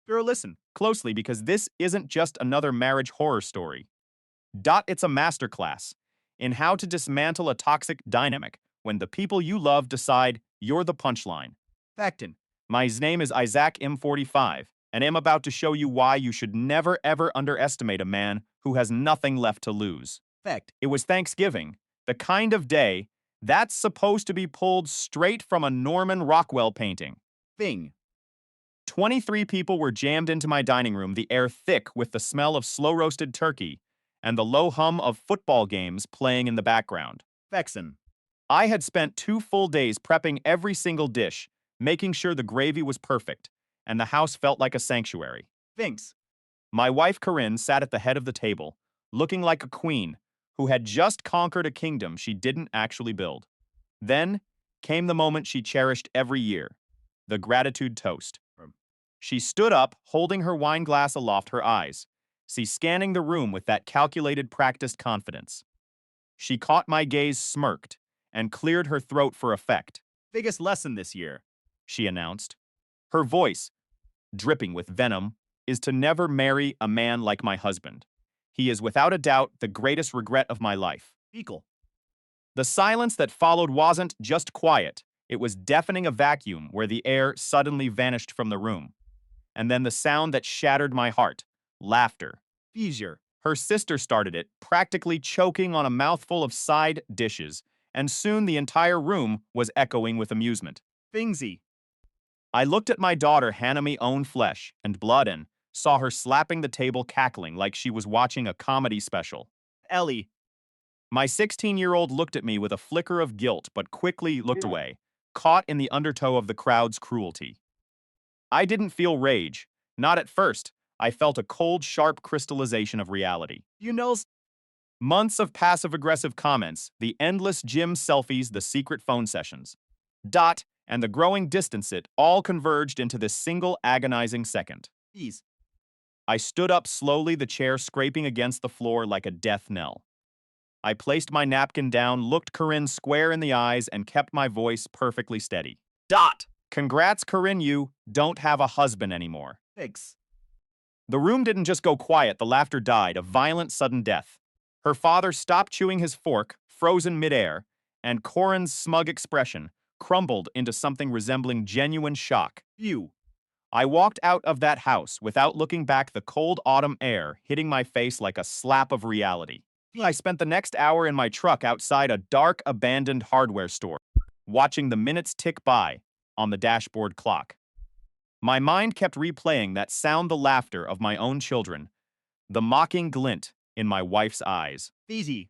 Girl, listen closely because this isn't just another marriage horror story. It's a masterclass in how to dismantle a toxic dynamic when the people you love decide you're the punchline. Factin. My name is Isaac M45, and I'm about to show you why you should never ever underestimate a man who has nothing left to lose. Fact. It was Thanksgiving, the kind of day that's supposed to be pulled straight from a Norman Rockwell painting. Thing. 23 people were jammed into my dining room, the air thick with the smell of slow-roasted turkey and the low hum of football games playing in the background. Vexen. I had spent 2 full days prepping every single dish, making sure the gravy was perfect, and the house felt like a sanctuary. Thanks. My wife Corinne sat at the head of the table, looking like a queen who had just conquered a kingdom she didn't actually build. Then came the moment she cherished every year, the gratitude toast. She stood up, holding her wine glass aloft, her eyes, scanning the room with that calculated, practiced confidence. She caught my gaze, smirked, and cleared her throat for effect. Biggest lesson this year, she announced. Her voice, dripping with venom, is to never marry a man like my husband. He is without a doubt the greatest regret of my life. Fecal. The silence that followed wasn't just quiet. It was deafening, a vacuum where the air suddenly vanished from the room. And then the sound that shattered my heart, laughter. Feisure. Her sister started it, practically choking on a mouthful of side dishes, and soon the entire room was echoing with amusement. Fingsy. I looked at my daughter, Hannah, me own flesh and blood, and saw her slapping the table, cackling like she was watching a comedy special. Ellie. My 16-year-old looked at me with a flicker of guilt but quickly looked away, caught in the undertow of the crowd's cruelty. I didn't feel rage. Not at first. I felt a cold, sharp crystallization of reality. Months of passive-aggressive comments, the endless gym selfies, the secret phone sessions. And the growing distance, it all converged into this single agonizing second. Ease. I stood up slowly, the chair scraping against the floor like a death knell. I placed my napkin down, looked Corinne square in the eyes, and kept my voice perfectly steady. Congrats, Corinne, you don't have a husband anymore. Thanks. The room didn't just go quiet, the laughter died, a violent, sudden death. Her father stopped chewing his fork, frozen midair, and Corinne's smug expression crumbled into something resembling genuine shock. Phew. I walked out of that house without looking back, the cold autumn air hitting my face like a slap of reality. I spent the next hour in my truck outside a dark, abandoned hardware store, watching the minutes tick by on the dashboard clock. My mind kept replaying that sound, the laughter of my own children, the mocking glint in my wife's eyes. Easy.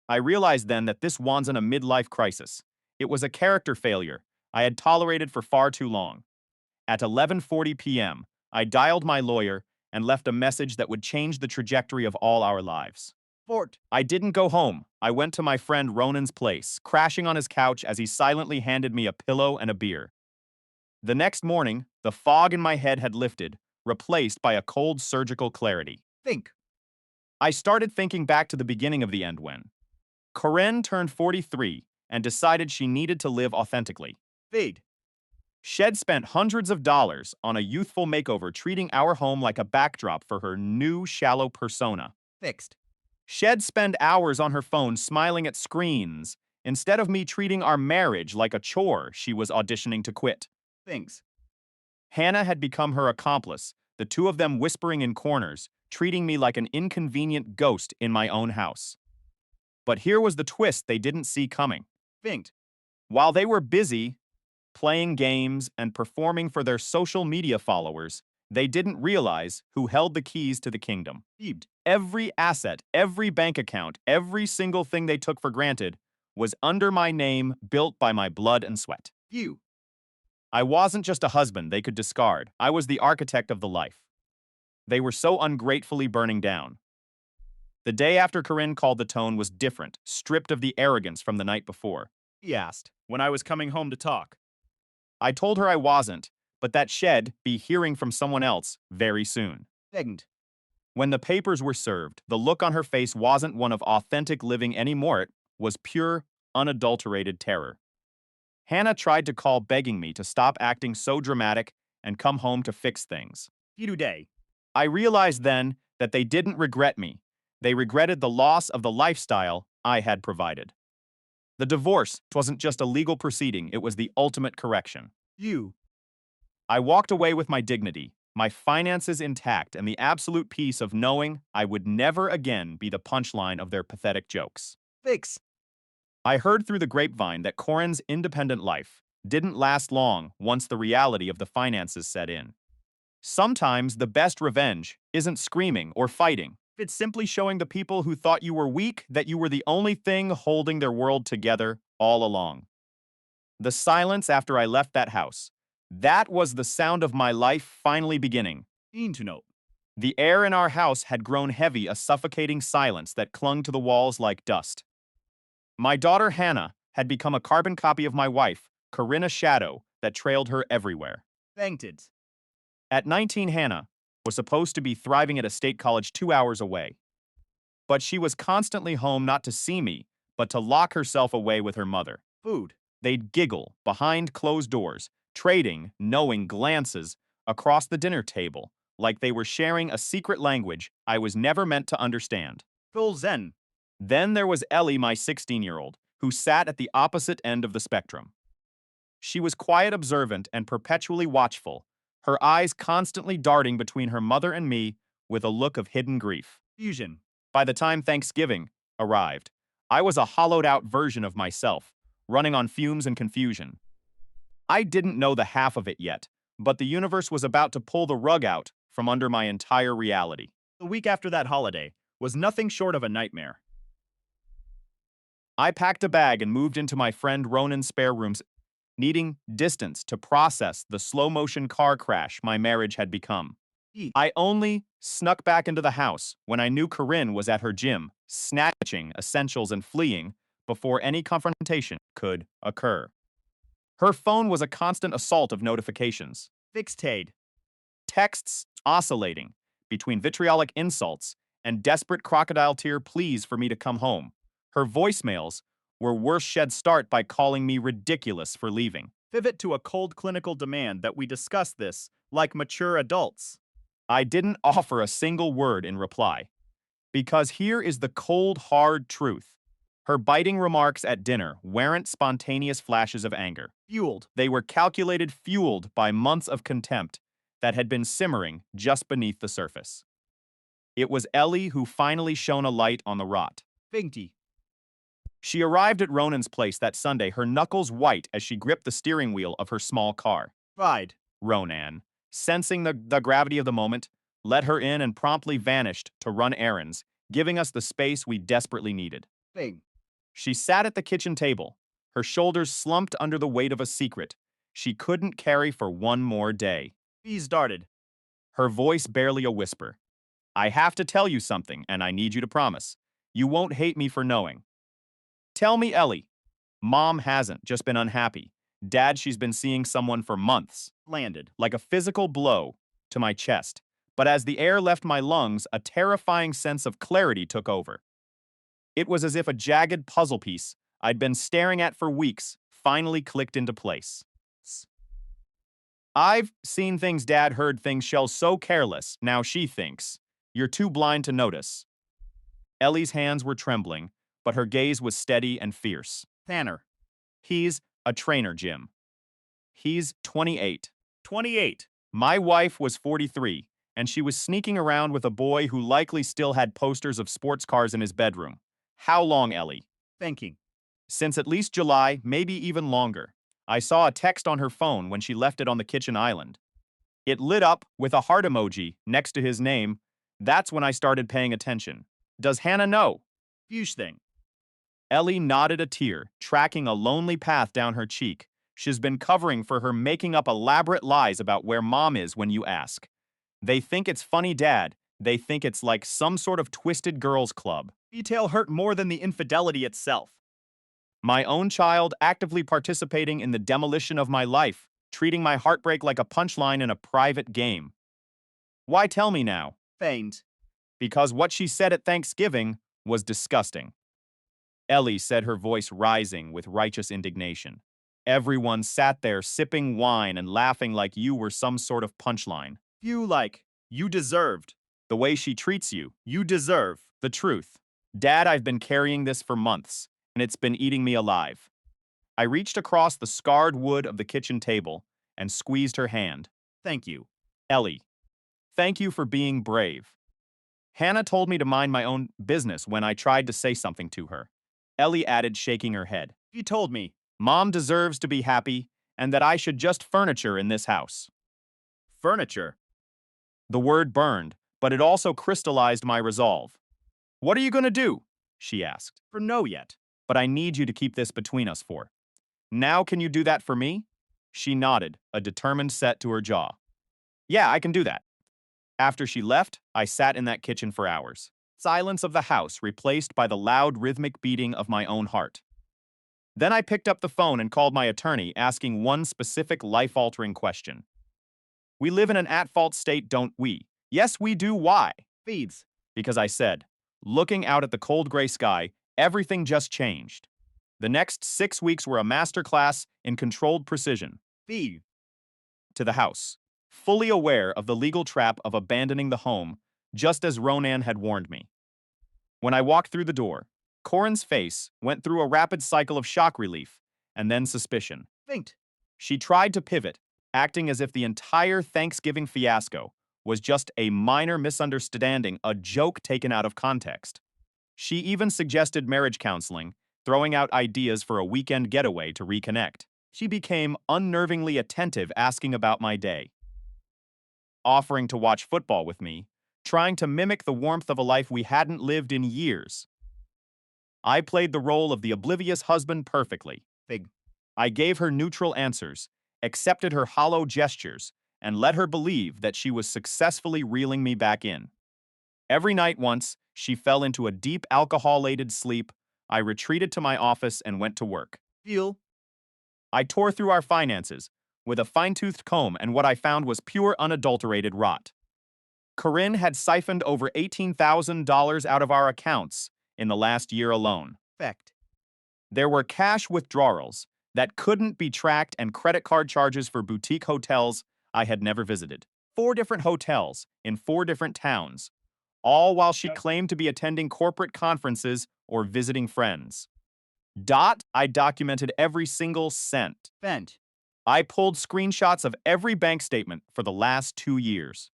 I realized then that this wasn't a midlife crisis. It was a character failure I had tolerated for far too long. At 11:40 p.m., I dialed my lawyer and left a message that would change the trajectory of all our lives. I didn't go home. I went to my friend Ronan's place, crashing on his couch as he silently handed me a pillow and a beer. The next morning, the fog in my head had lifted, replaced by a cold, surgical clarity. Think. I started thinking back to the beginning of the end when Corinne turned 43 and decided she needed to live authentically. Fade. Shed spent hundreds of dollars on a youthful makeover, treating our home like a backdrop for her new shallow persona. Fixed. Shed spent hours on her phone smiling at screens, instead of me treating our marriage like a chore she was auditioning to quit. Things. Hannah had become her accomplice, the two of them whispering in corners, treating me like an inconvenient ghost in my own house. But here was the twist they didn't see coming. Finked. While they were busy playing games and performing for their social media followers, they didn't realize who held the keys to the kingdom. Every asset, every bank account, every single thing they took for granted was under my name, built by my blood and sweat. I wasn't just a husband they could discard. I was the architect of the life they were so ungratefully burning down. The day after Corinne called, the tone was different, stripped of the arrogance from the night before. He asked when I was coming home to talk. I told her I wasn't, but that she'd be hearing from someone else very soon. Begged. When the papers were served, the look on her face wasn't one of authentic living anymore. It was pure, unadulterated terror. Hannah tried to call, begging me to stop acting so dramatic and come home to fix things. Today. I realized then that they didn't regret me. They regretted the loss of the lifestyle I had provided. The divorce wasn't just a legal proceeding, it was the ultimate correction. You. I walked away with my dignity, my finances intact, and the absolute peace of knowing I would never again be the punchline of their pathetic jokes. Fix. I heard through the grapevine that Corin's independent life didn't last long once the reality of the finances set in. Sometimes the best revenge isn't screaming or fighting. It's simply showing the people who thought you were weak that you were the only thing holding their world together all along. The silence after I left that house, that was the sound of my life finally beginning. To note. The air in our house had grown heavy, a suffocating silence that clung to the walls like dust. My daughter Hannah had become a carbon copy of my wife, Corinna Shadow, that trailed her everywhere. Thanked it. At 19, Hannah was supposed to be thriving at a state college 2 hours away. But she was constantly home not to see me, but to lock herself away with her mother. Food. They'd giggle behind closed doors, trading knowing glances across the dinner table, like they were sharing a secret language I was never meant to understand. Full zen. Then there was Ellie, my 16-year-old, who sat at the opposite end of the spectrum. She was quiet, observant, and perpetually watchful, her eyes constantly darting between her mother and me with a look of hidden grief. Fusion. By the time Thanksgiving arrived, I was a hollowed-out version of myself, running on fumes and confusion. I didn't know the half of it yet, but the universe was about to pull the rug out from under my entire reality. The week after that holiday was nothing short of a nightmare. I packed a bag and moved into my friend Ronan's spare rooms, needing distance to process the slow-motion car crash my marriage had become. I only snuck back into the house when I knew Corinne was at her gym, snatching essentials and fleeing before any confrontation could occur. Her phone was a constant assault of notifications. Fixed Tade. Texts oscillating between vitriolic insults and desperate crocodile tear pleas for me to come home. Her voicemails were worse shed start by calling me ridiculous for leaving. Pivot to a cold clinical demand that we discuss this like mature adults. I didn't offer a single word in reply. Because here is the cold, hard truth. Her biting remarks at dinner weren't spontaneous flashes of anger. Fueled. They were calculated, fueled by months of contempt that had been simmering just beneath the surface. It was Ellie who finally shone a light on the rot. Finky. She arrived at Ronan's place that Sunday, her knuckles white as she gripped the steering wheel of her small car. Fried. Ronan, sensing the gravity of the moment, let her in and promptly vanished to run errands, giving us the space we desperately needed. Bing. She sat at the kitchen table, her shoulders slumped under the weight of a secret she couldn't carry for one more day. Bees darted. Her voice barely a whisper. I have to tell you something, and I need you to promise. You won't hate me for knowing. Tell me, Ellie. Mom hasn't just been unhappy. Dad, she's been seeing someone for months. Landed. Like a physical blow to my chest. But as the air left my lungs, a terrifying sense of clarity took over. It was as if a jagged puzzle piece I'd been staring at for weeks finally clicked into place. I've seen things, Dad, heard things, Shell's so careless, now she thinks. You're too blind to notice. Ellie's hands were trembling, but her gaze was steady and fierce. Tanner. He's a trainer, Jim. He's 28. 28. My wife was 43, and she was sneaking around with a boy who likely still had posters of sports cars in his bedroom. How long, Ellie? Thinking. Since at least July, maybe even longer. I saw a text on her phone when she left it on the kitchen island. It lit up with a heart emoji next to his name. That's when I started paying attention. Does Hannah know? Fuchs thing. Ellie nodded, a tear tracking a lonely path down her cheek. She's been covering for her, making up elaborate lies about where Mom is when you ask. They think it's funny, Dad. They think it's like some sort of twisted girls' club. Detail hurt more than the infidelity itself. My own child actively participating in the demolition of my life, treating my heartbreak like a punchline in a private game. Why tell me now? Feigned. Because what she said at Thanksgiving was disgusting. Ellie said, her voice rising with righteous indignation. Everyone sat there sipping wine and laughing like you were some sort of punchline. You like You deserved. The way she treats you. You deserve. The truth. Dad, I've been carrying this for months, and it's been eating me alive. I reached across the scarred wood of the kitchen table and squeezed her hand. Thank you. Ellie, thank you for being brave. Hannah told me to mind my own business when I tried to say something to her. Ellie added, shaking her head. You told me. Mom deserves to be happy, and that I should just furniture in this house. Furniture. The word burned, but it also crystallized my resolve. What are you going to do? She asked. For no yet. But I need you to keep this between us for. Now can you do that for me? She nodded, a determined set to her jaw. Yeah, I can do that. After she left, I sat in that kitchen for hours. Silence of the house replaced by the loud rhythmic beating of my own heart. Then I picked up the phone and called my attorney, asking one specific life-altering question. We live in an at-fault state, don't we? Yes, we do. Why? Feeds. Because I said, looking out at the cold gray sky, everything just changed. The next 6 weeks were a masterclass in controlled precision. Feed. To the house, fully aware of the legal trap of abandoning the home, just as Ronan had warned me. When I walked through the door, Corin's face went through a rapid cycle of shock relief and then suspicion. Faint. She tried to pivot, acting as if the entire Thanksgiving fiasco was just a minor misunderstanding, a joke taken out of context. She even suggested marriage counseling, throwing out ideas for a weekend getaway to reconnect. She became unnervingly attentive, asking about my day, offering to watch football with me, trying to mimic the warmth of a life we hadn't lived in years. I played the role of the oblivious husband perfectly. Fig. I gave her neutral answers, accepted her hollow gestures, and let her believe that she was successfully reeling me back in. Every night once she fell into a deep alcohol-laden sleep, I retreated to my office and went to work. Feel. I tore through our finances with a fine-toothed comb, and what I found was pure unadulterated rot. Corinne had siphoned over $18,000 out of our accounts in the last year alone. Fact. There were cash withdrawals that couldn't be tracked and credit card charges for boutique hotels I had never visited. 4 different hotels in 4 different towns, all while she claimed to be attending corporate conferences or visiting friends. I documented every single cent. Vent. I pulled screenshots of every bank statement for the last 2 years.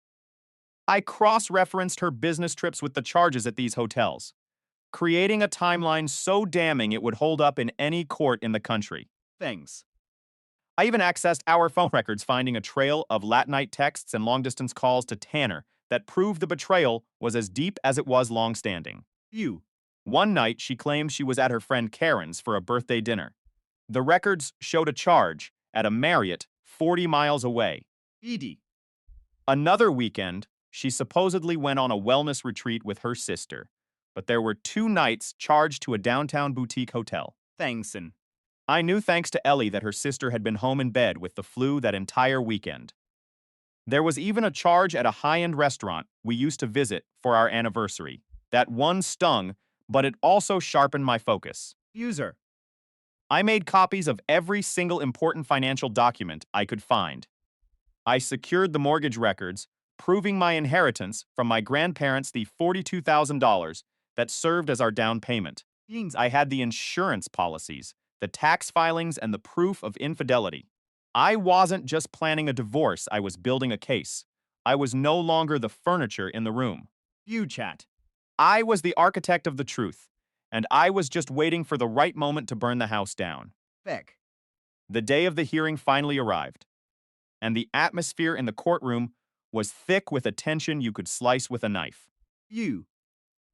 I cross-referenced her business trips with the charges at these hotels, creating a timeline so damning it would hold up in any court in the country. Things. I even accessed our phone records, finding a trail of late-night texts and long-distance calls to Tanner that proved the betrayal was as deep as it was long-standing. You. One night, she claimed she was at her friend Karen's for a birthday dinner. The records showed a charge at a Marriott 40 miles away. Edie. Another weekend, she supposedly went on a wellness retreat with her sister, but there were 2 nights charged to a downtown boutique hotel. Thangson. I knew thanks to Ellie that her sister had been home in bed with the flu that entire weekend. There was even a charge at a high-end restaurant we used to visit for our anniversary. That one stung, but it also sharpened my focus. User. I made copies of every single important financial document I could find. I secured the mortgage records, proving my inheritance from my grandparents, the $42,000 that served as our down payment. I had the insurance policies, the tax filings, and the proof of infidelity. I wasn't just planning a divorce, I was building a case. I was no longer the furniture in the room. You chat. I was the architect of the truth, and I was just waiting for the right moment to burn the house down. Beck. The day of the hearing finally arrived, and the atmosphere in the courtroom was thick with a tension you could slice with a knife. You.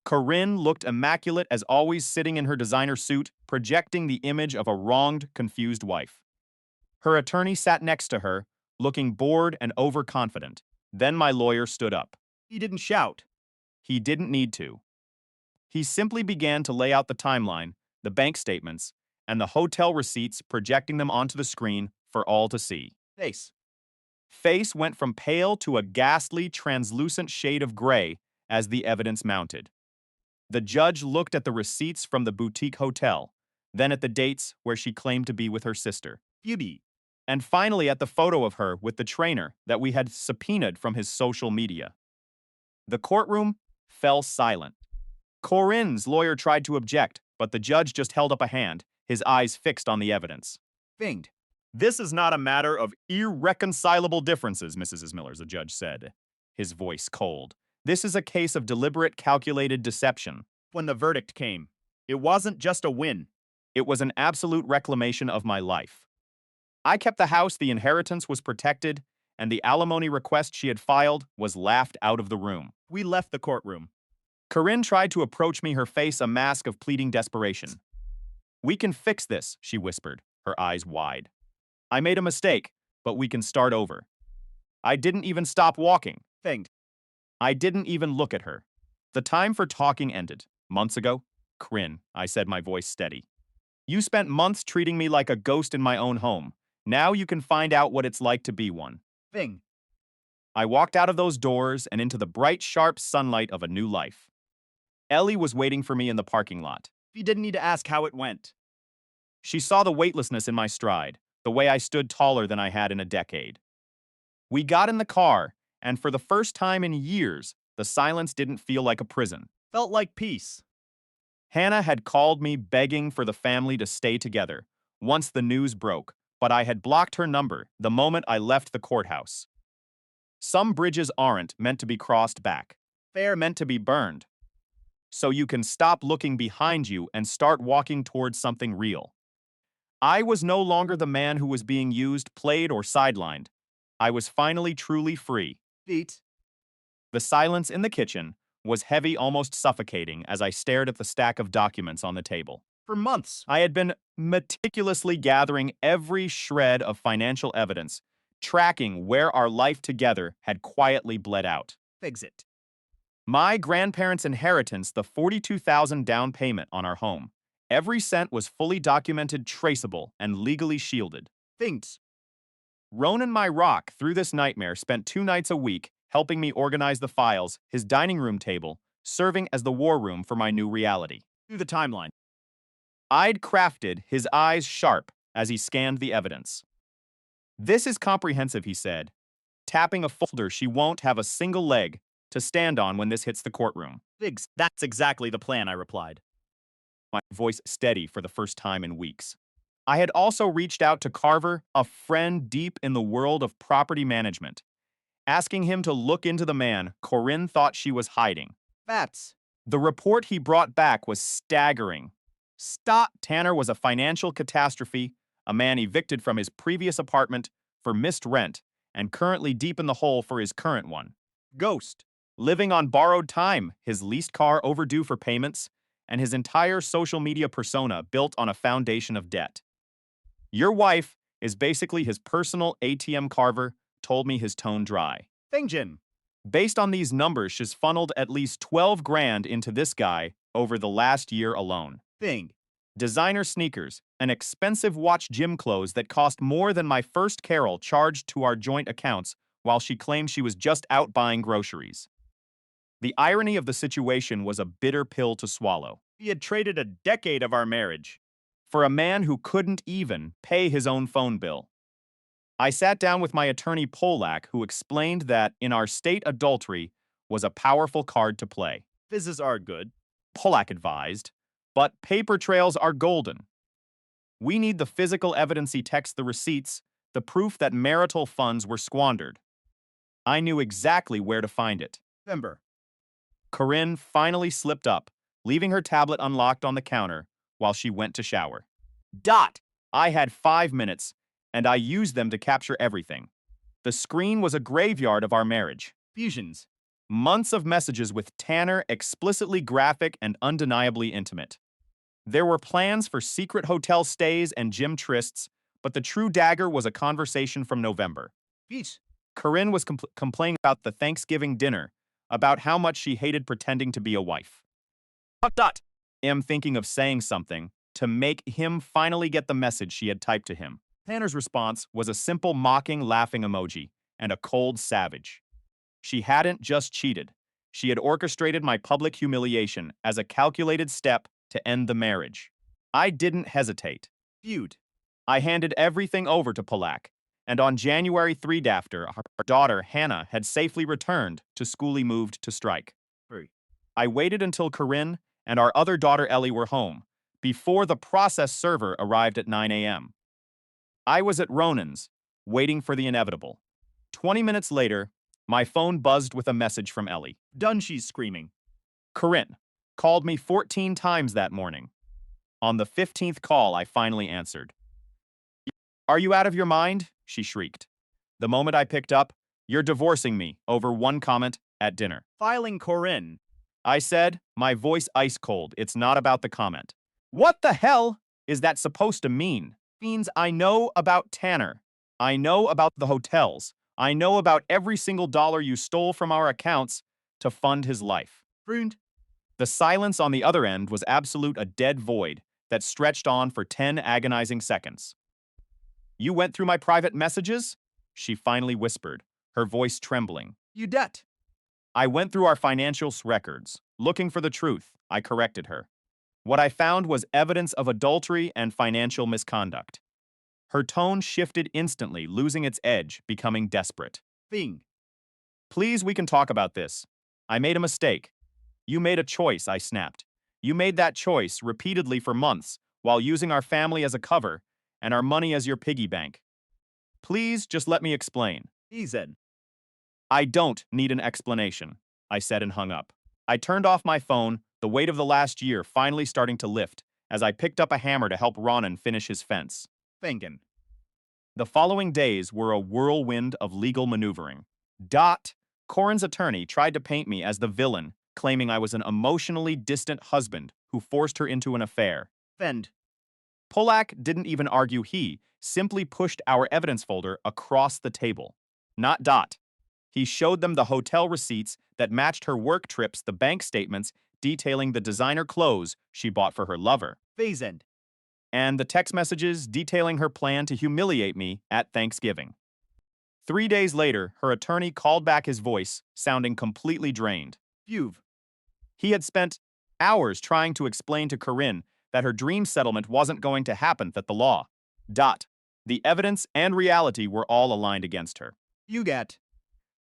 Corinne looked immaculate as always, sitting in her designer suit, projecting the image of a wronged, confused wife. Her attorney sat next to her, looking bored and overconfident. Then my lawyer stood up. He didn't shout. He didn't need to. He simply began to lay out the timeline, the bank statements, and the hotel receipts, projecting them onto the screen for all to see. Face. Face went from pale to a ghastly, translucent shade of gray as the evidence mounted. The judge looked at the receipts from the boutique hotel, then at the dates where she claimed to be with her sister, Phoebe, and finally at the photo of her with the trainer that we had subpoenaed from his social media. The courtroom fell silent. Corinne's lawyer tried to object, but the judge just held up a hand, his eyes fixed on the evidence. Finged. This is not a matter of irreconcilable differences, Mrs. Miller, the judge said, His voice cold. This is a case of deliberate, calculated deception. when the verdict came. It wasn't just a win. It was an absolute reclamation of my life. I kept the house, the inheritance was protected, and the alimony request she had filed was laughed out of the room. We left the courtroom. Corinne tried to approach me, her face a mask of pleading desperation. We can fix this, she whispered, her eyes wide. I made a mistake, but we can start over. I didn't even stop walking. Finged. I didn't even look at her. The time for talking ended. Months ago, Corinne, I said, my voice steady. You spent months treating me like a ghost in my own home. Now you can find out what it's like to be one. Fing. I walked out of those doors and into the bright, sharp sunlight of a new life. Ellie was waiting for me in the parking lot. You didn't need to ask how it went. She saw the weightlessness in my stride, the way I stood taller than I had in a decade. We got in the car, and for the first time in years, the silence didn't feel like a prison. Felt like peace. Hannah had called me begging for the family to stay together once the news broke, but I had blocked her number the moment I left the courthouse. Some bridges aren't meant to be crossed back. They're meant to be burned. So you can stop looking behind you and start walking towards something real. I was no longer the man who was being used, played, or sidelined. I was finally truly free. Feet. The silence in the kitchen was heavy, almost suffocating, as I stared at the stack of documents on the table. For months. I had been meticulously gathering every shred of financial evidence, tracking where our life together had quietly bled out. Fix it. My grandparents' inheritance, the $42,000 down payment on our home. Every cent was fully documented, traceable, and legally shielded. Things. Ronan, my rock, through this nightmare, spent 2 nights a week helping me organize the files, his dining room table, serving as the war room for my new reality. Through the timeline. I'd crafted, his eyes sharp, as he scanned the evidence. This is comprehensive, he said, tapping a folder. She won't have a single leg to stand on when this hits the courtroom. Figs. That's exactly the plan, I replied. My voice steady for the first time in weeks. I had also reached out to Carver, a friend deep in the world of property management, asking him to look into the man Corinne thought she was hiding. Bats. The report he brought back was staggering. Tanner was a financial catastrophe, a man evicted from his previous apartment for missed rent, and currently deep in the hole for his current one. Ghost. Living on borrowed time, his leased car overdue for payments, and his entire social media persona built on a foundation of debt. Your wife is basically his personal ATM. Carver told me, his tone dry. Fingjin. Based on these numbers, she's funneled at least 12 grand into this guy over the last year alone. Thing. Designer sneakers, an expensive watch, gym clothes that cost more than my first Carol charged to our joint accounts while she claimed she was just out buying groceries. The irony of the situation was a bitter pill to swallow. We had traded a decade of our marriage for a man who couldn't even pay his own phone bill. I sat down with my attorney Polak, who explained that in our state, adultery was a powerful card to play. Fizzes are good, Polak advised, but paper trails are golden. We need the physical evidence, he texted, the receipts, the proof that marital funds were squandered. I knew exactly where to find it. Remember. Corinne finally slipped up, leaving her tablet unlocked on the counter while she went to shower. I had 5 minutes, and I used them to capture everything. The screen was a graveyard of our marriage. Fusions. Months of messages with Tanner, explicitly graphic and undeniably intimate. There were plans for secret hotel stays and gym trysts, but the true dagger was a conversation from November. Peace. Corinne was complaining about the Thanksgiving dinner, about how much she hated pretending to be a wife. I'm thinking of saying something to make him finally get the message she had typed to him. Tanner's response was a simple mocking, laughing emoji and a cold savage. She hadn't just cheated. She had orchestrated my public humiliation as a calculated step to end the marriage. I didn't hesitate. Feud. I handed everything over to Polak, And on January 3 after, our daughter, Hannah, had safely returned to schoolie moved to strike. 3. I waited until Corinne and our other daughter, Ellie, were home, before the process server arrived at 9 a.m. I was at Ronan's, waiting for the inevitable. 20 minutes later, my phone buzzed with a message from Ellie. Done, she's screaming. Corinne called me 14 times that morning. On the 15th call, I finally answered. Are you out of your mind? She shrieked. The moment I picked up, you're divorcing me over one comment at dinner. Filing Corinne. I said, my voice ice cold. It's not about the comment. What the hell is that supposed to mean? Means I know about Tanner. I know about the hotels. I know about every single dollar you stole from our accounts to fund his life. Ruined. The silence on the other end was absolute a dead void that stretched on for 10 agonizing seconds. You went through my private messages? She finally whispered, her voice trembling. You debt. I went through our financial records, looking for the truth. I corrected her. What I found was evidence of adultery and financial misconduct. Her tone shifted instantly, losing its edge, becoming desperate. Thing. Please, we can talk about this. I made a mistake. You made a choice, I snapped. You made that choice repeatedly for months while using our family as a cover and our money as your piggy bank. Please just let me explain. He said. I don't need an explanation, I said and hung up. I turned off my phone, the weight of the last year finally starting to lift as I picked up a hammer to help Ronan finish his fence. Thinking. The following days were a whirlwind of legal maneuvering. Corinne's attorney tried to paint me as the villain, claiming I was an emotionally distant husband who forced her into an affair. Fend. Polak didn't even argue he simply pushed our evidence folder across the table. Not Dot. He showed them the hotel receipts that matched her work trips, the bank statements detailing the designer clothes she bought for her lover, Phase end. and the text messages detailing her plan to humiliate me at Thanksgiving. 3 days later, her attorney called back, his voice sounding completely drained. Fuve. He had spent hours trying to explain to Corinne that her dream settlement wasn't going to happen, that the law, the evidence and reality were all aligned against her. You get.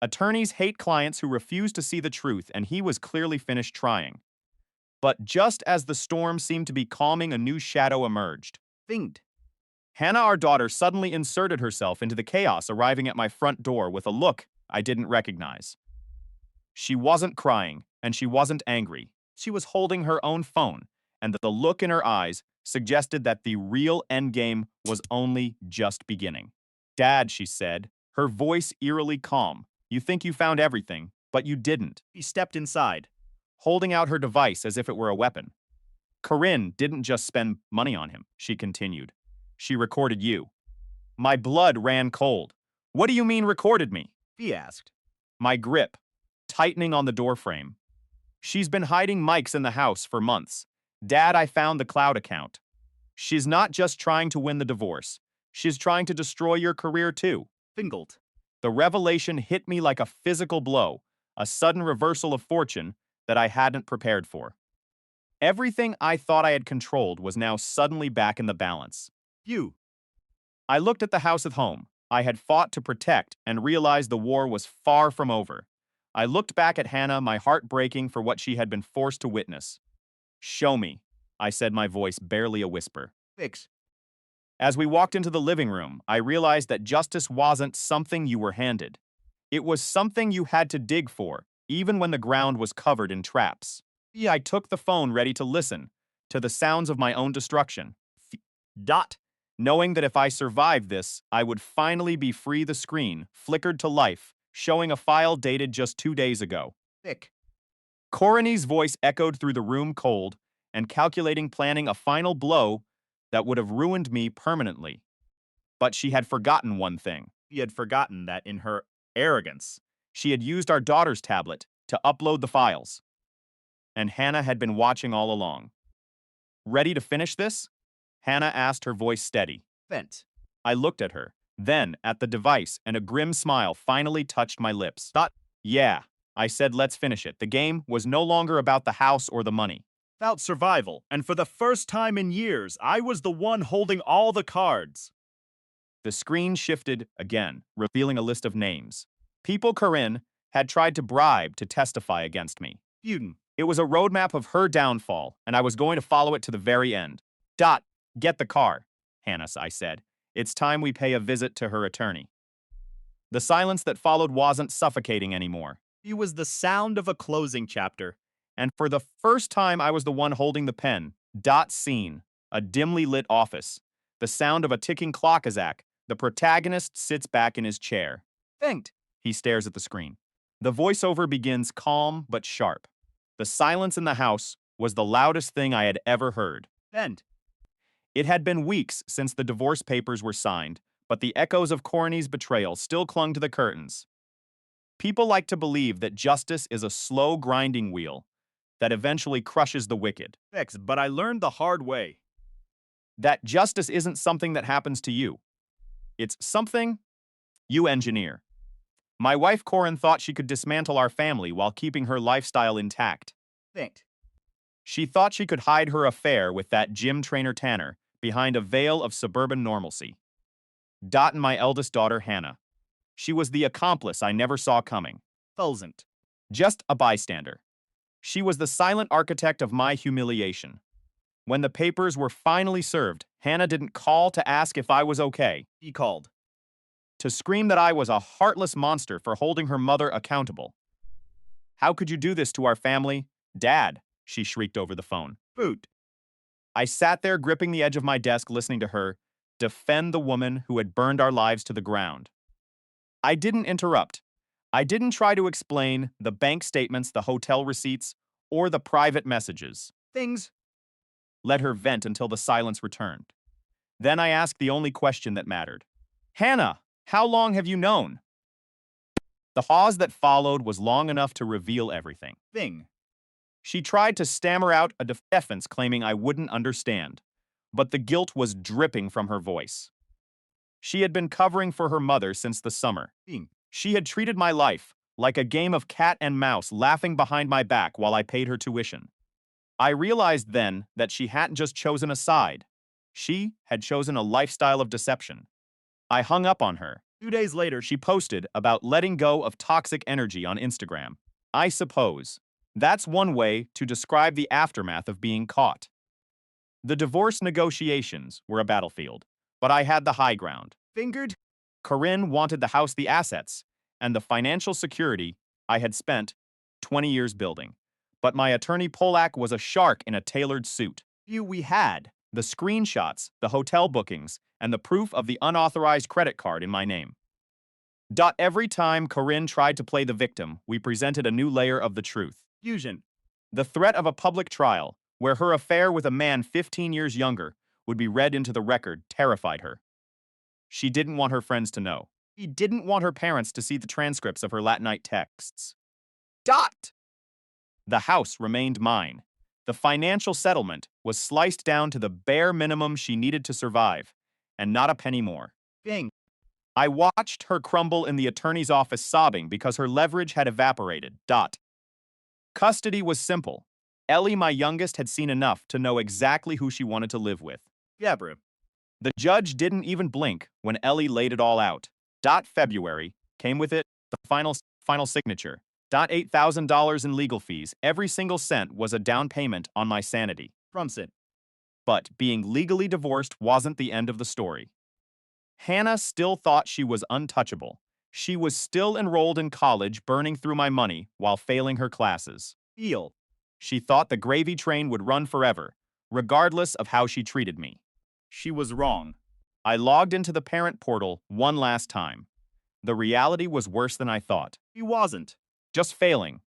Attorneys hate clients who refuse to see the truth, and he was clearly finished trying. But just as the storm seemed to be calming, a new shadow emerged. Thinged. Hannah, our daughter, suddenly inserted herself into the chaos, arriving at my front door with a look I didn't recognize. She wasn't crying, and she wasn't angry. She was holding her own phone, and the look in her eyes suggested that the real endgame was only just beginning. Dad, she said, her voice eerily calm. You think you found everything, but you didn't. He stepped inside, holding out her device as if it were a weapon. Corinne didn't just spend money on him, she continued. She recorded you. My blood ran cold. What do you mean recorded me? he asked. My grip, tightening on the doorframe. She's been hiding mics in the house for months. Dad, I found the cloud account. She's not just trying to win the divorce. She's trying to destroy your career too. Fingled. The revelation hit me like a physical blow, a sudden reversal of fortune that I hadn't prepared for. Everything I thought I had controlled was now suddenly back in the balance. You. I looked at the house at home I had fought to protect and realized the war was far from over. I looked back at Hannah, my heart breaking for what she had been forced to witness. Show me, I said, my voice barely a whisper. Fix. As we walked into the living room, I realized that justice wasn't something you were handed. It was something you had to dig for, even when the ground was covered in traps. I took the phone ready to listen to the sounds of my own destruction. Knowing that if I survived this, I would finally be free. The screen flickered to life, showing a file dated just 2 days ago. Thick. Coronie's voice echoed through the room, cold and calculating, planning a final blow that would have ruined me permanently. But she had forgotten one thing. He had forgotten that in her arrogance, she had used our daughter's tablet to upload the files. And Hannah had been watching all along. Ready to finish this? Hannah asked, her voice steady. Vent. I looked at her, then at the device, and a grim smile finally touched my lips. Yeah, I said, let's finish it. The game was no longer about the house or the money. About survival, and for the first time in years, I was the one holding all the cards. The screen shifted again, revealing a list of names. People Corinne had tried to bribe to testify against me. Feudin. It was a roadmap of her downfall, and I was going to follow it to the very end. Dot, get the car, Hannah, I said. It's time we pay a visit to her attorney. The silence that followed wasn't suffocating anymore. It was the sound of a closing chapter. And for the first time, I was the one holding the pen. Dot scene, a dimly lit office. The sound of a ticking clock is act. The protagonist sits back in his chair. Think. He stares at the screen. The voiceover begins calm but sharp. The silence in the house was the loudest thing I had ever heard. End. It had been weeks since the divorce papers were signed, but the echoes of Corny's betrayal still clung to the curtains. People like to believe that justice is a slow grinding wheel that eventually crushes the wicked. Fix, but I learned the hard way. That justice isn't something that happens to you. It's something you engineer. My wife Corin thought she could dismantle our family while keeping her lifestyle intact. Think. She thought she could hide her affair with that gym trainer Tanner behind a veil of suburban normalcy. Dot and my eldest daughter Hannah. She was the accomplice I never saw coming. Thousand. Just a bystander. She was the silent architect of my humiliation. When the papers were finally served, Hannah didn't call to ask if I was okay. He called. To scream that I was a heartless monster for holding her mother accountable. How could you do this to our family? Dad, she shrieked over the phone. Boot. I sat there gripping the edge of my desk listening to her defend the woman who had burned our lives to the ground. I didn't interrupt. I didn't try to explain the bank statements, the hotel receipts, or the private messages. Things. Let her vent until the silence returned. Then I asked the only question that mattered. Hannah, how long have you known? The pause that followed was long enough to reveal everything. Thing. She tried to stammer out a defense claiming I wouldn't understand, but the guilt was dripping from her voice. She had been covering for her mother since the summer. Thing. She had treated my life like a game of cat and mouse, laughing behind my back while I paid her tuition. I realized then that she hadn't just chosen a side. She had chosen a lifestyle of deception. I hung up on her. 2 days later, She posted about letting go of toxic energy on Instagram. I suppose that's one way to describe the aftermath of being caught. The divorce negotiations were a battlefield, but I had the high ground. fingered. Corinne wanted the house, the assets, and the financial security I had spent 20 years building. But my attorney Polak was a shark in a tailored suit. We had. The screenshots, the hotel bookings, and the proof of the unauthorized credit card in my name. Every time Corinne tried to play the victim, we presented a new layer of the truth. Fusion. The threat of a public trial, where her affair with a man 15 years younger would be read into the record, terrified her. She didn't want her friends to know. She didn't want her parents to see the transcripts of her late night texts. The house remained mine. The financial settlement was sliced down to the bare minimum she needed to survive, and not a penny more. Thing. I watched her crumble in the attorney's office sobbing because her leverage had evaporated. Custody was simple. Ellie, my youngest, had seen enough to know exactly who she wanted to live with. Gabru. The judge didn't even blink when Ellie laid it all out. February came with it the final signature. $8,000 in legal fees. Every single cent was a down payment on my sanity. Frumsit. But being legally divorced wasn't the end of the story. Hannah still thought she was untouchable. She was still enrolled in college, burning through my money while failing her classes. Feel. She thought the gravy train would run forever, regardless of how she treated me. She was wrong. I logged into the parent portal one last time. The reality was worse than I thought. He wasn't. Just failing.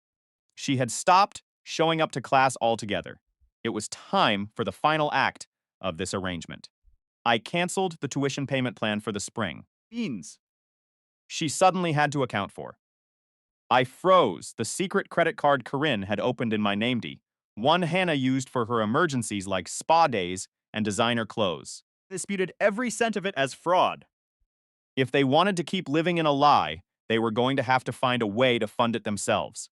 She had stopped showing up to class altogether. It was time for the final act of this arrangement. I canceled the tuition payment plan for the spring. Beans. She suddenly had to account for. I froze the secret credit card Corinne had opened in my NameD, one Hannah used for her emergencies like spa days and designer clothes. Disputed every cent of it as fraud. If they wanted to keep living in a lie, they were going to have to find a way to fund it themselves.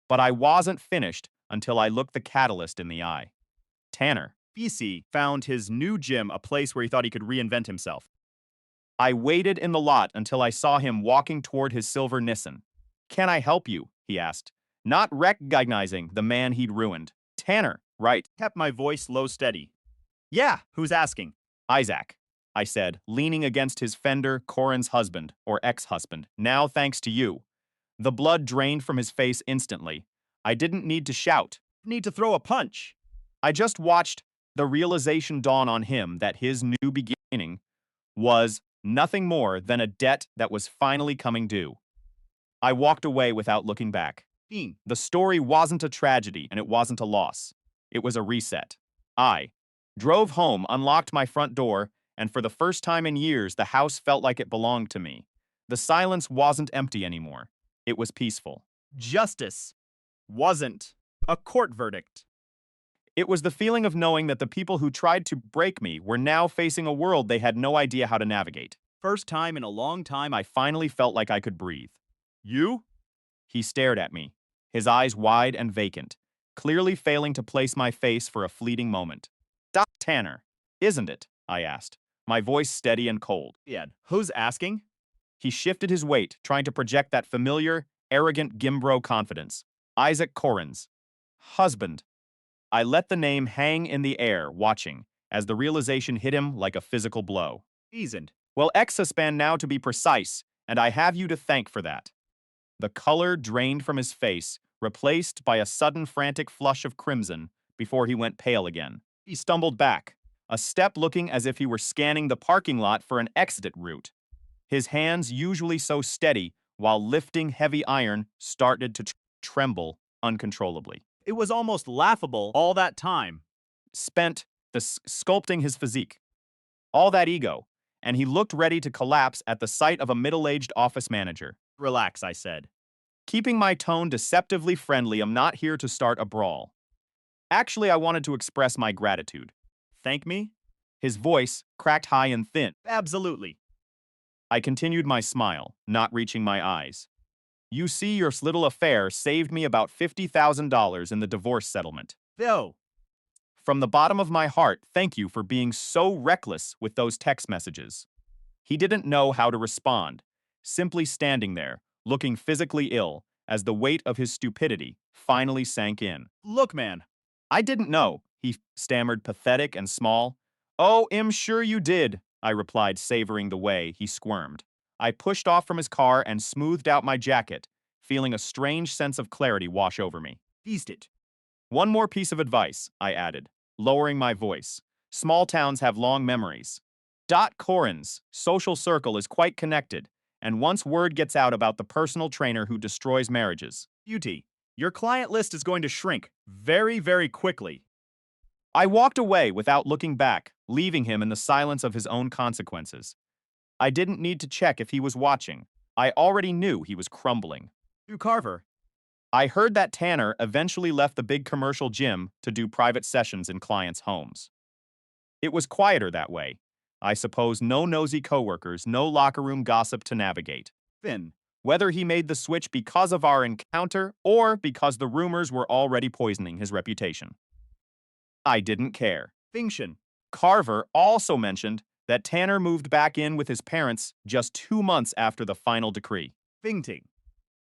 But I wasn't finished until I looked the catalyst in the eye. Tanner. BC found his new gym a place where he thought he could reinvent himself. I waited in the lot until I saw him walking toward his silver Nissan. Can I help you? He asked, not recognizing the man he'd ruined. Tanner, right? Kept my voice low steady. Yeah, who's asking? Isaac, I said, leaning against his fender, Corin's husband, or ex-husband, now thanks to you. The blood drained from his face instantly. I didn't need to shout. Need to throw a punch. I just watched the realization dawn on him that his new beginning was nothing more than a debt that was finally coming due. I walked away without looking back. Dean. The story wasn't a tragedy and it wasn't a loss. It was a reset. I drove home, unlocked my front door, and for the first time in years, the house felt like it belonged to me. The silence wasn't empty anymore. It was peaceful. Justice wasn't a court verdict. It was the feeling of knowing that the people who tried to break me were now facing a world they had no idea how to navigate. First time in a long time I finally felt like I could breathe. You? He stared at me, his eyes wide and vacant, clearly failing to place my face for a fleeting moment. Doc Tanner, isn't it? I asked, my voice steady and cold. Yeah, who's asking? He shifted his weight, trying to project that familiar, arrogant Gimbro confidence. Isaac Corins. Husband. I let the name hang in the air, watching, as the realization hit him like a physical blow. Seasoned. Well, ex-husband now to be precise, and I have you to thank for that. The color drained from his face, replaced by a sudden frantic flush of crimson before he went pale again. He stumbled back, a step looking as if he were scanning the parking lot for an exit route. His hands, usually so steady, while lifting heavy iron, started to tremble uncontrollably. It was almost laughable all that time. Spent sculpting his physique. All that ego, and he looked ready to collapse at the sight of a middle-aged office manager. Relax, I said. Keeping my tone deceptively friendly, I'm not here to start a brawl. Actually, I wanted to express my gratitude. Thank me? His voice cracked high and thin. Absolutely. I continued my smile, not reaching my eyes. You see, your little affair saved me about $50,000 in the divorce settlement. Yo. From the bottom of my heart, thank you for being so reckless with those text messages. He didn't know how to respond, simply standing there, looking physically ill, as the weight of his stupidity finally sank in. Look, man. I didn't know, he stammered, pathetic and small. Oh, I'm sure you did, I replied, savoring the way he squirmed. I pushed off from his car and smoothed out my jacket, feeling a strange sense of clarity wash over me. Feast it. One more piece of advice, I added, lowering my voice. Small towns have long memories. Corin's social circle is quite connected, and once word gets out about the personal trainer who destroys marriages, Beauty, your client list is going to shrink very, very quickly. I walked away without looking back, leaving him in the silence of his own consequences. I didn't need to check if he was watching. I already knew he was crumbling. To Carver. I heard that Tanner eventually left the big commercial gym to do private sessions in clients' homes. It was quieter that way. I suppose no nosy coworkers, no locker room gossip to navigate. Finn. Whether he made the switch because of our encounter or because the rumors were already poisoning his reputation. I didn't care. Finction. Carver also mentioned that Tanner moved back in with his parents just 2 months after the final decree. Fingting.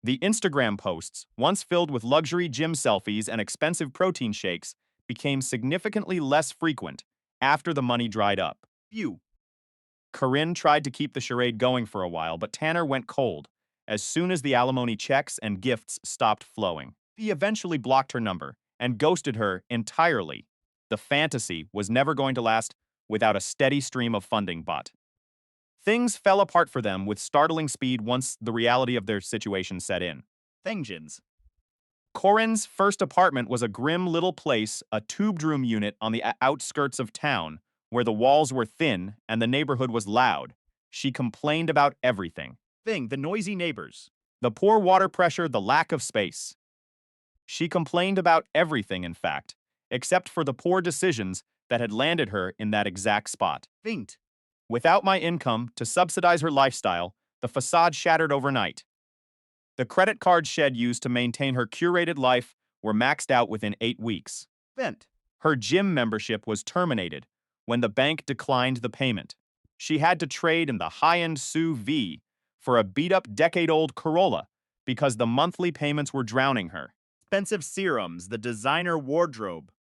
The Instagram posts, once filled with luxury gym selfies and expensive protein shakes, became significantly less frequent after the money dried up. You. Corinne tried to keep the charade going for a while, but Tanner went cold as soon as the alimony checks and gifts stopped flowing. He eventually blocked her number and ghosted her entirely. The fantasy was never going to last without a steady stream of funding, but things fell apart for them with startling speed once the reality of their situation set in. Thengjins. Corinne's first apartment was a grim little place, a tubed room unit on the outskirts of town, where the walls were thin and the neighborhood was loud. She complained about everything. Thing, the noisy neighbors. The poor water pressure, the lack of space. She complained about everything, in fact, except for the poor decisions that had landed her in that exact spot. Finked. Without my income to subsidize her lifestyle, the facade shattered overnight. The credit cards she had used to maintain her curated life were maxed out within 8 weeks. Bent. Her gym membership was terminated when the bank declined the payment. She had to trade in the high-end SUV V for a beat-up decade-old Corolla because the monthly payments were drowning her. Expensive serums, the designer wardrobe.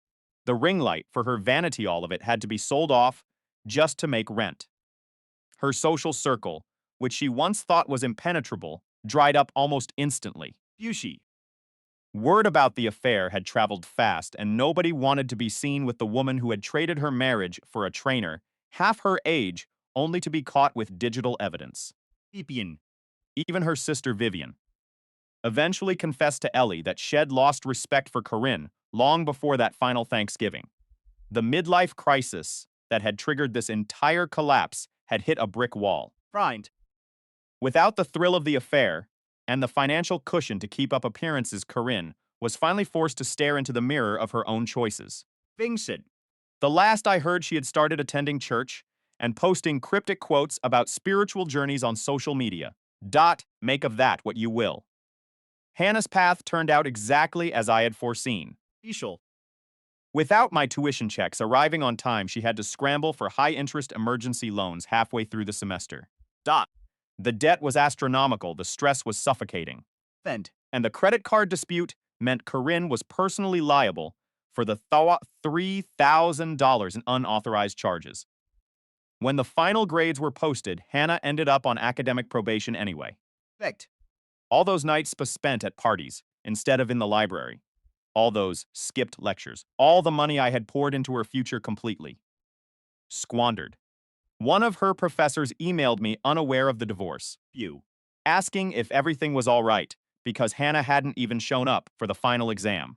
The ring light for her vanity all of it had to be sold off just to make rent. Her social circle, which she once thought was impenetrable, dried up almost instantly. Fushi. Word about the affair had traveled fast, and nobody wanted to be seen with the woman who had traded her marriage for a trainer, half her age, only to be caught with digital evidence. Pipian. Even her sister Vivian eventually confessed to Ellie that Shed lost respect for Corinne long before that final Thanksgiving. The midlife crisis that had triggered this entire collapse had hit a brick wall. Friend. Without the thrill of the affair and the financial cushion to keep up appearances, Corinne was finally forced to stare into the mirror of her own choices. Vincent. The last I heard, she had started attending church and posting cryptic quotes about spiritual journeys on social media. Make of that what you will. Hannah's path turned out exactly as I had foreseen. Fischl. Without my tuition checks arriving on time, she had to scramble for high-interest emergency loans halfway through the semester. The debt was astronomical, the stress was suffocating. Fend. And the credit card dispute meant Corinne was personally liable for the $3,000 in unauthorized charges. When the final grades were posted, Hannah ended up on academic probation anyway. Vect. All those nights spent at parties instead of in the library. All those skipped lectures. All the money I had poured into her future completely squandered. One of her professors emailed me unaware of the divorce, asking if everything was all right because Hannah hadn't even shown up for the final exam.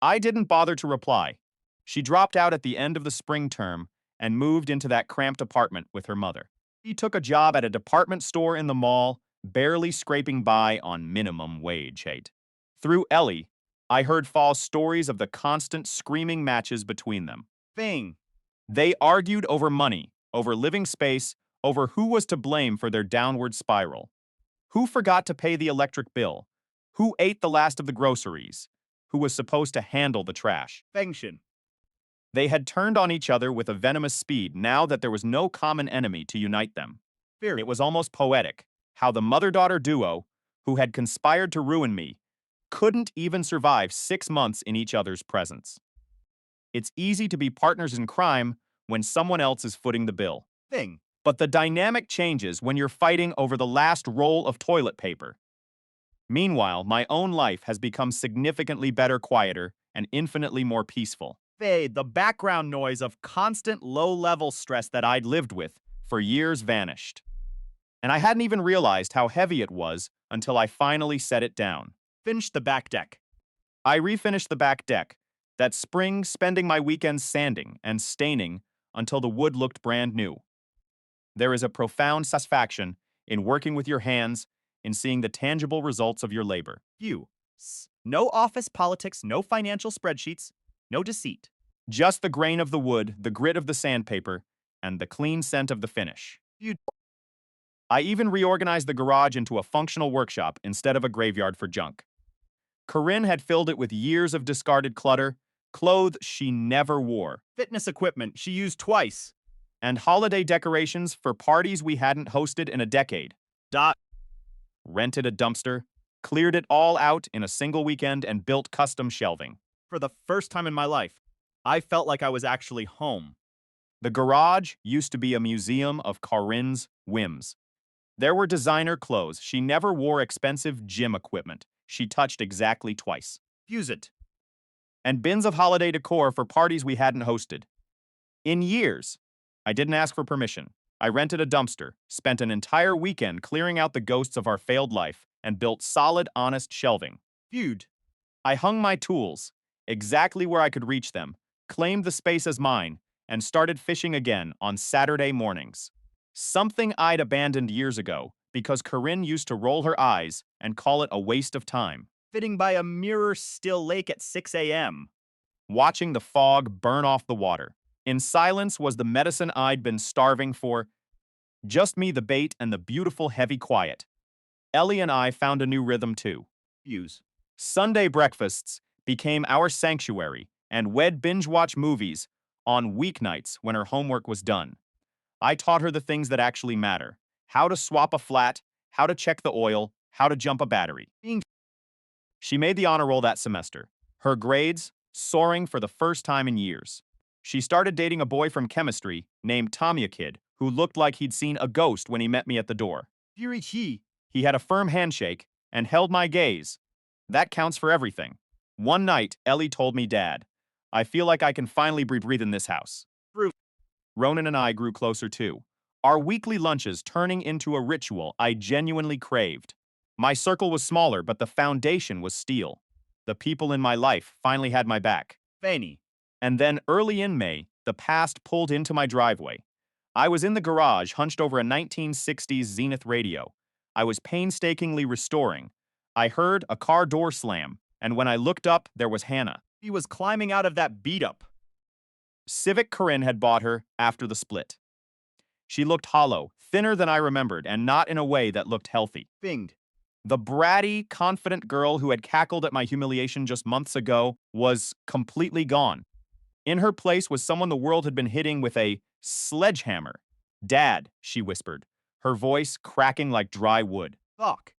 I didn't bother to reply. She dropped out at the end of the spring term and moved into that cramped apartment with her mother. She took a job at a department store in the mall, barely scraping by on minimum wage. Through Ellie, I heard false stories of the constant screaming matches between them. Fing. They argued over money, over living space, over who was to blame for their downward spiral. Who forgot to pay the electric bill? Who ate the last of the groceries? Who was supposed to handle the trash? Fengtion. They had turned on each other with a venomous speed now that there was no common enemy to unite them. Fear. It was almost poetic how the mother-daughter duo, who had conspired to ruin me, couldn't even survive 6 months in each other's presence. It's easy to be partners in crime when someone else is footing the bill. Thing. But the dynamic changes when you're fighting over the last roll of toilet paper. Meanwhile, my own life has become significantly better, quieter, and infinitely more peaceful. Fade. The background noise of constant low-level stress that I'd lived with for years vanished. And I hadn't even realized how heavy it was until I finally set it down. finished the back deck. I refinished the back deck that spring, spending my weekends sanding and staining until the wood looked brand new. There is a profound satisfaction in working with your hands, in seeing the tangible results of your labor. No office politics, no financial spreadsheets, no deceit. Just the grain of the wood, the grit of the sandpaper, and the clean scent of the finish. I even reorganized the garage into a functional workshop instead of a graveyard for junk. Corinne had filled it with years of discarded clutter, clothes she never wore, Fitness equipment she used twice. and holiday decorations for parties we hadn't hosted in a decade. Rented a dumpster, cleared it all out in a single weekend, and built custom shelving. For the first time in my life, I felt like I was actually home. The garage used to be a museum of Corinne's whims. There were designer clothes. She never wore expensive gym equipment. She touched exactly twice. Fuse it. And bins of holiday decor for parties we hadn't hosted. In years, I didn't ask for permission. I rented a dumpster, spent an entire weekend clearing out the ghosts of our failed life, and built solid, honest shelving. Feud. I hung my tools, exactly where I could reach them, claimed the space as mine, and started fishing again on Saturday mornings. Something I'd abandoned years ago because Corinne used to roll her eyes and call it a waste of time. Fitting by a mirror still lake at 6 a.m. Watching the fog burn off the water. In silence was the medicine I'd been starving for. Just me, the bait, and the beautiful heavy quiet. Ellie and I found a new rhythm too. Fuse. Sunday breakfasts became our sanctuary, and we'd binge-watch movies on weeknights when her homework was done. I taught her the things that actually matter. How to swap a flat, how to check the oil, how to jump a battery. She made the honor roll that semester, her grades soaring for the first time in years. She started dating a boy from chemistry named Tommy Kid, who looked like he'd seen a ghost when he met me at the door. He had a firm handshake and held my gaze. That counts for everything. One night, Ellie told me, Dad, I feel like I can finally breathe in this house. True. Ronan and I grew closer too, our weekly lunches turning into a ritual I genuinely craved. My circle was smaller, but the foundation was steel. The people in my life finally had my back. Fanny. And then early in May, the past pulled into my driveway. I was in the garage, hunched over a 1960s Zenith radio. I was painstakingly restoring. I heard a car door slam, and when I looked up, there was Hannah. He was climbing out of that beat-up. Civic Corinne had bought her after the split. She looked hollow, thinner than I remembered, and not in a way that looked healthy. Binged. The bratty, confident girl who had cackled at my humiliation just months ago was completely gone. In her place was someone the world had been hitting with a sledgehammer. Dad, she whispered, her voice cracking like dry wood. Fuck.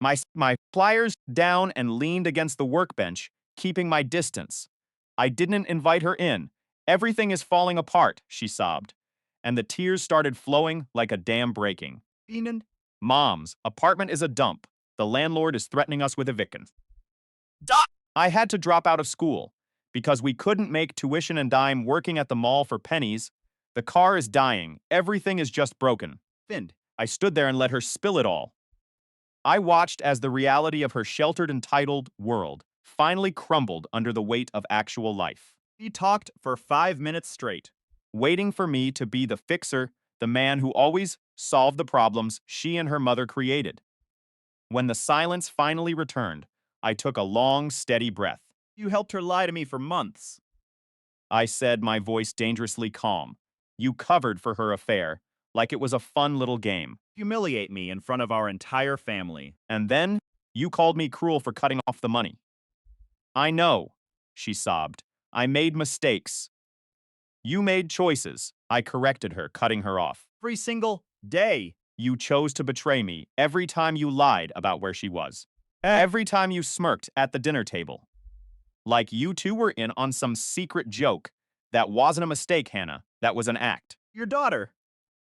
My pliers down and leaned against the workbench, keeping my distance. I didn't invite her in. Everything is falling apart, she sobbed, and the tears started flowing like a dam breaking. Finan. Mom's apartment is a dump. The landlord is threatening us with eviction. I had to drop out of school because we couldn't make tuition and dime working at the mall for pennies. The car is dying. Everything is just broken. Finned. I stood there and let her spill it all. I watched as the reality of her sheltered, entitled world finally crumbled under the weight of actual life, He talked for 5 minutes straight. waiting for me to be the fixer, the man who always solved the problems she and her mother created. When the silence finally returned, I took a long, steady breath. You helped her lie to me for months. I said, my voice dangerously calm. You covered for her affair, like it was a fun little game. Humiliate me in front of our entire family. And then you called me cruel for cutting off the money. I know, she sobbed. I made mistakes. You made choices. I corrected her, cutting her off. Every single day. You chose to betray me every time you lied about where she was. Every time you smirked at the dinner table. Like you two were in on some secret joke. That wasn't a mistake, Hannah. That was an act. Your daughter.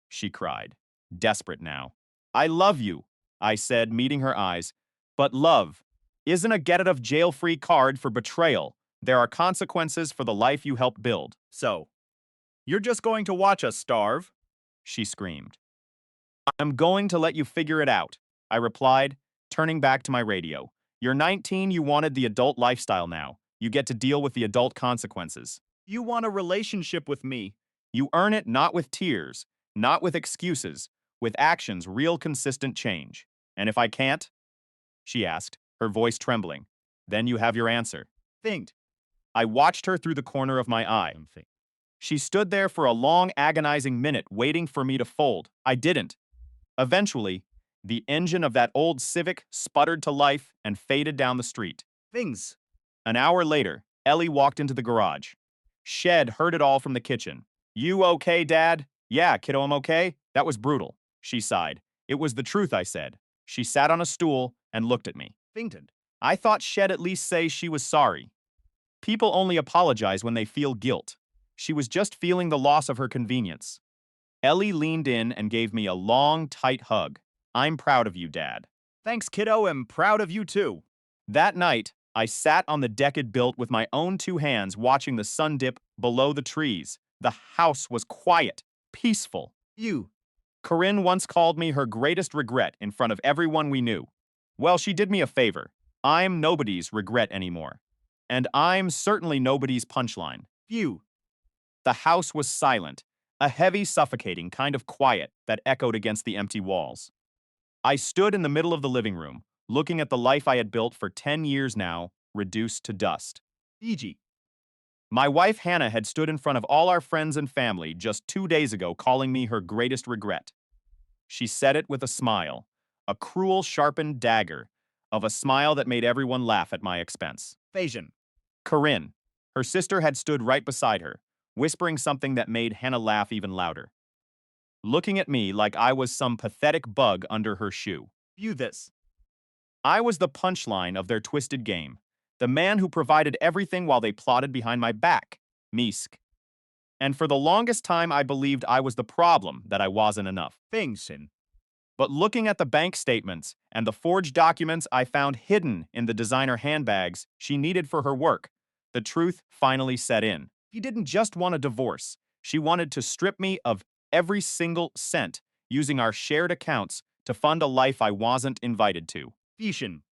She cried, desperate now. I love you, I said, meeting her eyes. But love isn't a get-out-of-jail-free card for betrayal. There are consequences for the life you helped build. So, you're just going to watch us starve? She screamed. I'm going to let you figure it out, I replied, turning back to my radio. You're 19, you wanted the adult lifestyle now. You get to deal with the adult consequences. You want a relationship with me. You earn it not with tears, not with excuses, with actions, real consistent change. And if I can't? She asked, her voice trembling. Then you have your answer. Think. I watched her through the corner of my eye. She stood there for a long, agonizing minute, waiting for me to fold. I didn't. Eventually, the engine of that old Civic sputtered to life and faded down the street. Things. An hour later, Ellie walked into the garage. Shed heard it all from the kitchen. You okay, Dad? Yeah, kiddo, I'm okay. That was brutal. She sighed. It was the truth, I said. She sat on a stool and looked at me. Fainted. I thought Shed at least say she was sorry. People only apologize when they feel guilt. She was just feeling the loss of her convenience. Ellie leaned in and gave me a long, tight hug. I'm proud of you, Dad. Thanks, kiddo. I'm proud of you too. That night, I sat on the deck it built with my own two hands watching the sun dip below the trees. The house was quiet, peaceful. You. Corinne once called me her greatest regret in front of everyone we knew. Well, she did me a favor. I'm nobody's regret anymore. And I'm certainly nobody's punchline. You. The house was silent, a heavy, suffocating kind of quiet that echoed against the empty walls. I stood in the middle of the living room, looking at the life I had built for 10 years now, reduced to dust. E.g. My wife Hannah had stood in front of all our friends and family just 2 days ago, calling me her greatest regret. She said it with a smile, a cruel, sharpened dagger of a smile that made everyone laugh at my expense. Phasian. Corinne, her sister, had stood right beside her, whispering something that made Hannah laugh even louder. looking at me like I was some pathetic bug under her shoe. View this. I was the punchline of their twisted game, the man who provided everything while they plotted behind my back, Misk. And for the longest time, I believed I was the problem, that I wasn't enough. Fingsin. But looking at the bank statements and the forged documents I found hidden in the designer handbags she needed for her work, the truth finally set in. She didn't just want a divorce. She wanted to strip me of every single cent, using our shared accounts to fund a life I wasn't invited to. Fishin.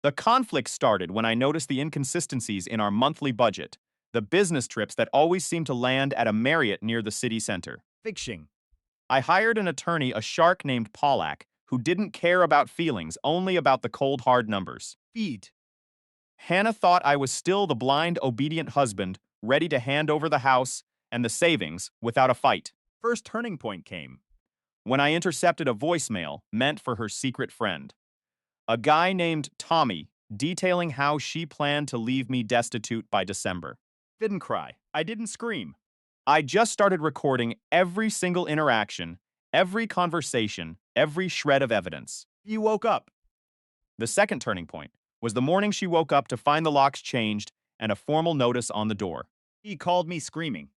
The conflict started when I noticed the inconsistencies in our monthly budget, the business trips that always seemed to land at a Marriott near the city center. Fixing. I hired an attorney, a shark named Pollack, who didn't care about feelings, only about the cold, hard numbers. Feed. Hannah thought I was still the blind, obedient husband, ready to hand over the house and the savings without a fight. First turning point came. When I intercepted a voicemail meant for her secret friend, a guy named Tommy, detailing how she planned to leave me destitute by December. Didn't cry. I didn't scream. I just started recording every single interaction, every conversation, every shred of evidence. You woke up. The second turning point was the morning she woke up to find the locks changed and a formal notice on the door. He called me screaming.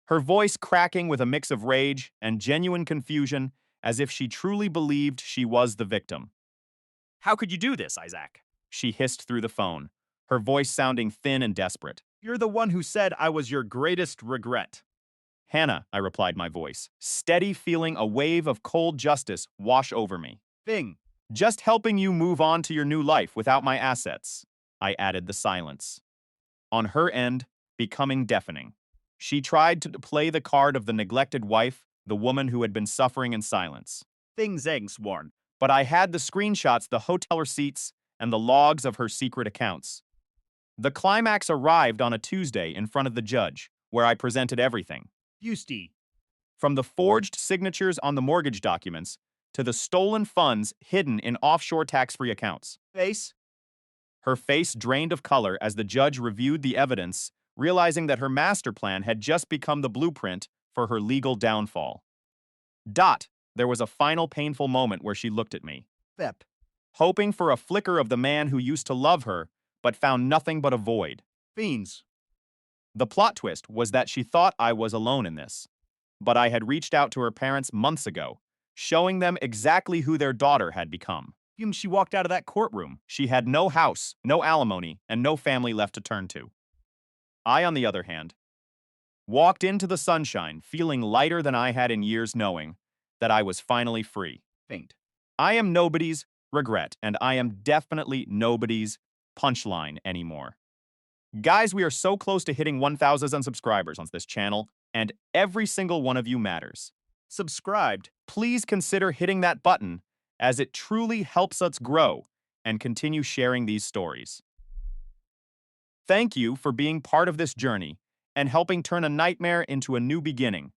Her voice cracking with a mix of rage and genuine confusion, as if she truly believed she was the victim. How could you do this, Isaac? She hissed through the phone, her voice sounding thin and desperate. You're the one who said I was your greatest regret. Hannah, I replied, my voice, steady, feeling a wave of cold justice wash over me. Thing. Just helping you move on to your new life without my assets. I added the silence. On her end, becoming deafening. She tried to play the card of the neglected wife, the woman who had been suffering in silence. Things eggs worn. But I had the screenshots, the hotel receipts, and the logs of her secret accounts. The climax arrived on a Tuesday in front of the judge, where I presented everything. Fusty. From the forged signatures on the mortgage documents to the stolen funds hidden in offshore tax-free accounts. Face. Her face drained of color as the judge reviewed the evidence, realizing that her master plan had just become the blueprint for her legal downfall. There was a final painful moment where she looked at me, Thep. hoping for a flicker of the man who used to love her, but found nothing but a void. Fiends. The plot twist was that she thought I was alone in this, but I had reached out to her parents months ago, showing them exactly who their daughter had become. She walked out of that courtroom. She had no house, no alimony, and no family left to turn to. I, on the other hand, walked into the sunshine feeling lighter than I had in years, knowing that I was finally free. Faint. I am nobody's regret, and I am definitely nobody's punchline anymore. Guys, we are so close to hitting 1,000 subscribers on this channel, and every single one of you matters. Subscribed. Please consider hitting that button, as it truly helps us grow and continue sharing these stories. Thank you for being part of this journey and helping turn a nightmare into a new beginning.